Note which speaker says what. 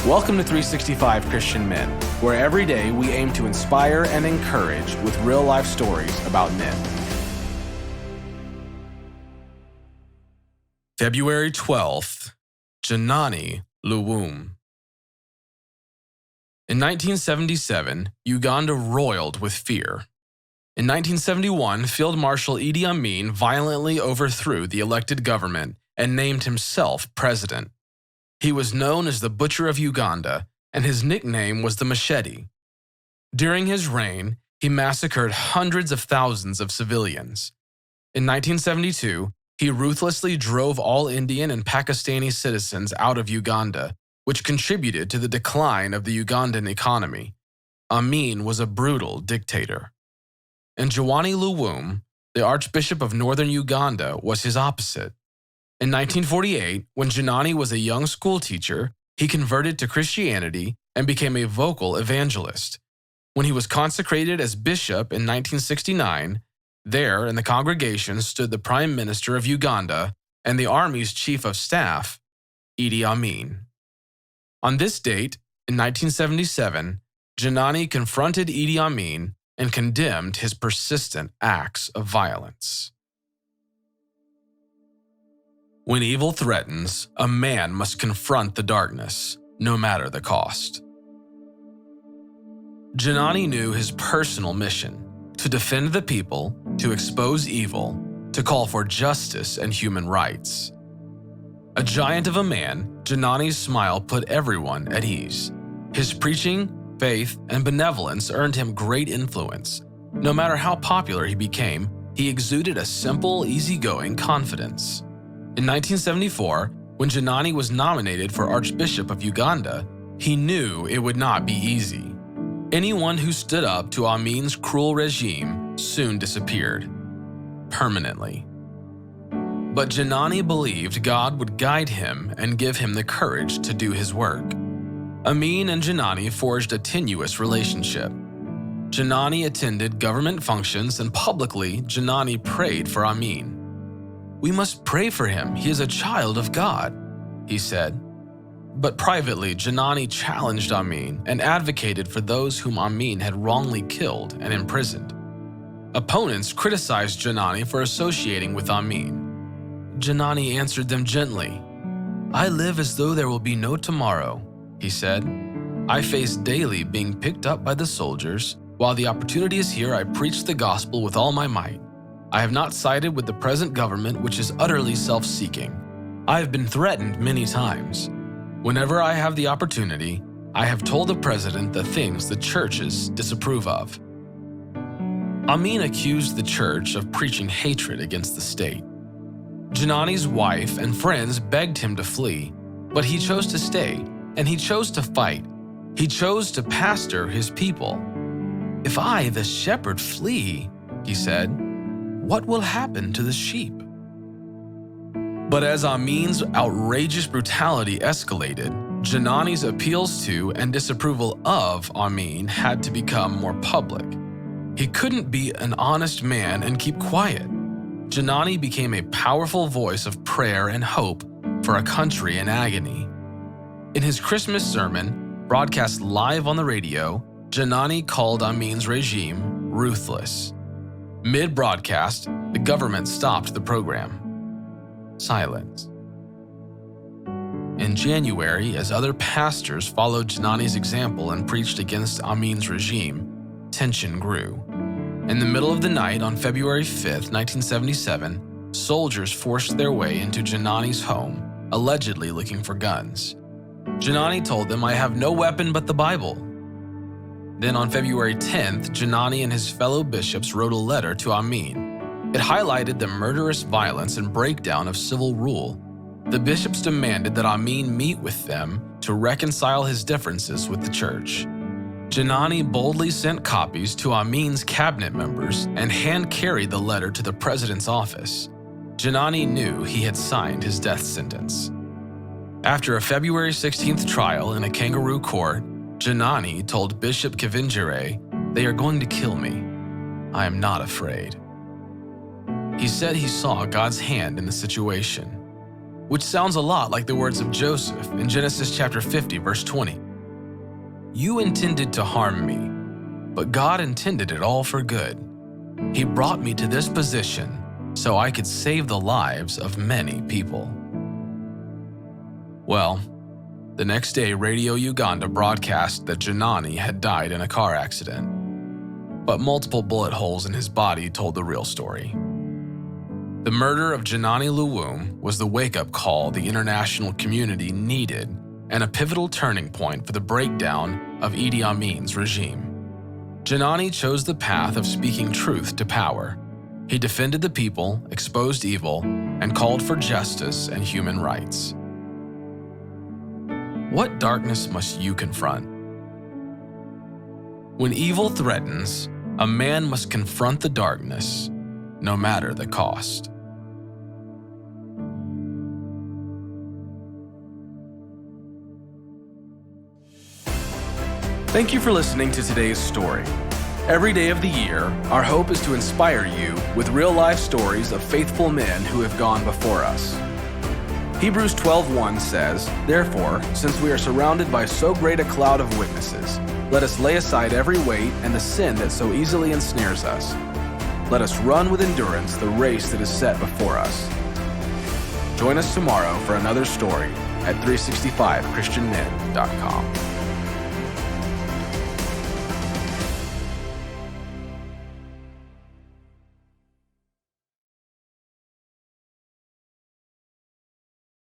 Speaker 1: Welcome to 365 Christian Men, where every day we aim to inspire and encourage with real-life stories about men. February 12th, Janani Luwum. In 1977, Uganda roiled with fear. In 1971, Field Marshall Idi Amin violently overthrew the elected government and named himself president. He was known as the Butcher of Uganda, and his nickname was the Machete. During his reign, he massacred hundreds of thousands of civilians. In 1972, he ruthlessly drove all Indian and Pakistani citizens out of Uganda, which contributed to the decline of the Ugandan economy. Amin was a brutal dictator. And Janani Luwum, the Archbishop of Northern Uganda, was his opposite. In 1948, when Janani was a young schoolteacher, he converted to Christianity and became a vocal evangelist. When he was consecrated as bishop in 1969, there in the congregation stood the Prime Minister of Uganda and the Army's Chief of Staff, Idi Amin. On this date, in 1977, Janani confronted Idi Amin and condemned his persistent acts of violence. When evil threatens, a man must confront the darkness, no matter the cost. Janani knew his personal mission: to defend the people, to expose evil, to call for justice and human rights. A giant of a man, Janani's smile put everyone at ease. His preaching, faith, and benevolence earned him great influence. No matter how popular he became, he exuded a simple, easygoing confidence. In 1974, when Janani was nominated for Archbishop of Uganda, he knew it would not be easy. Anyone who stood up to Amin's cruel regime soon disappeared, permanently. But Janani believed God would guide him and give him the courage to do his work. Amin and Janani forged a tenuous relationship. Janani attended government functions, and publicly, Janani prayed for Amin. "We must pray for him. He is a child of God," he said. But privately, Janani challenged Amin and advocated for those whom Amin had wrongly killed and imprisoned. Opponents criticized Janani for associating with Amin. Janani answered them gently. "I live as though there will be no tomorrow," he said. "I face daily being picked up by the soldiers. While the opportunity is here, I preach the gospel with all my might. I have not sided with the present government, which is utterly self-seeking. I have been threatened many times. Whenever I have the opportunity, I have told the president the things the churches disapprove of." Amin accused the church of preaching hatred against the state. Janani's wife and friends begged him to flee, but he chose to stay, and he chose to fight. He chose to pastor his people. "If I, the shepherd, flee," he said, "what will happen to the sheep?" But as Amin's outrageous brutality escalated, Janani's appeals to and disapproval of Amin had to become more public. He couldn't be an honest man and keep quiet. Janani became a powerful voice of prayer and hope for a country in agony. In his Christmas sermon, broadcast live on the radio, Janani called Amin's regime ruthless. Mid-broadcast, the government stopped the program. Silence. In January, as other pastors followed Janani's example and preached against Amin's regime, tension grew. In the middle of the night on February 5, 1977, soldiers forced their way into Janani's home, allegedly looking for guns. Janani told them, "I have no weapon but the Bible." Then on February 10th, Janani and his fellow bishops wrote a letter to Amin. It highlighted the murderous violence and breakdown of civil rule. The bishops demanded that Amin meet with them to reconcile his differences with the church. Janani boldly sent copies to Amin's cabinet members and hand-carried the letter to the president's office. Janani knew he had signed his death sentence. After a February 16th trial in a kangaroo court, Janani told Bishop Kivingere, "They are going to kill me. I am not afraid." He said he saw God's hand in the situation. which sounds a lot like the words of Joseph in Genesis chapter 50, verse 20. You intended to harm me, but God intended it all for good. He brought me to this position so I could save the lives of many people. Well, the next day, Radio Uganda broadcast that Janani had died in a car accident, but multiple bullet holes in his body told the real story. The murder of Janani Luwum was the wake-up call the international community needed and a pivotal turning point for the breakdown of Idi Amin's regime. Janani chose the path of speaking truth to power. He defended the people, exposed evil, and called for justice and human rights. What darkness must you confront? When evil threatens, a man must confront the darkness, no matter the cost. Thank you for listening to today's story. Every day of the year, our hope is to inspire you with real-life stories of faithful men who have gone before us. Hebrews 12:1 says, Therefore, since we are surrounded by so great a cloud of witnesses, let us lay aside every weight and the sin that so easily ensnares us. Let us run with endurance the race that is set before us. Join us tomorrow for another story at 365christianmen.com.